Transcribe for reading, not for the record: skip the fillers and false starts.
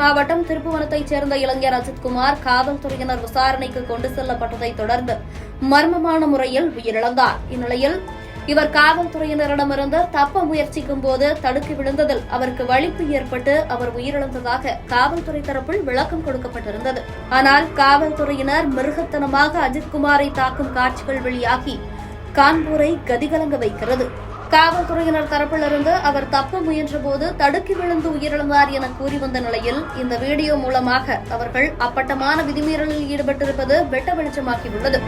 மாவட்டம் திருப்புவனத்தைச் சேர்ந்த இளைஞர் அஜித்குமார் காவல்துறையினர் விசாரணைக்கு கொண்டு செல்லப்பட்டதைத் தொடர்ந்து மர்மமான முறையில் உயிரிழந்தார். இந்நிலையில் இவர் காவல்துறையினரிடமிருந்து தப்ப முயற்சிக்கும் போது தடுக்கி விழுந்ததில் அவருக்கு வலிப்பு ஏற்பட்டு அவர் உயிரிழந்ததாக காவல்துறை தரப்பில் விளக்கம் கொடுக்கப்பட்டிருந்தது. ஆனால் காவல்துறையினர் மிருகத்தனமாக அஜித்குமாரை தாக்கும் காட்சிகள் வெளியாகி கான்பூரை கதிகலங்க வைக்கிறது. காவல்துறையினர் தரப்பிலிருந்து அவர் தப்ப முயன்றபோது தடுக்கி விழுந்து உயிரிழந்தார் என கூறி வந்த நிலையில் இந்த வீடியோ மூலமாக அவர்கள் அப்பட்டமான விதிமீறலில் ஈடுபட்டிருப்பது வெட்ட வெளிச்சமாகியுள்ளது.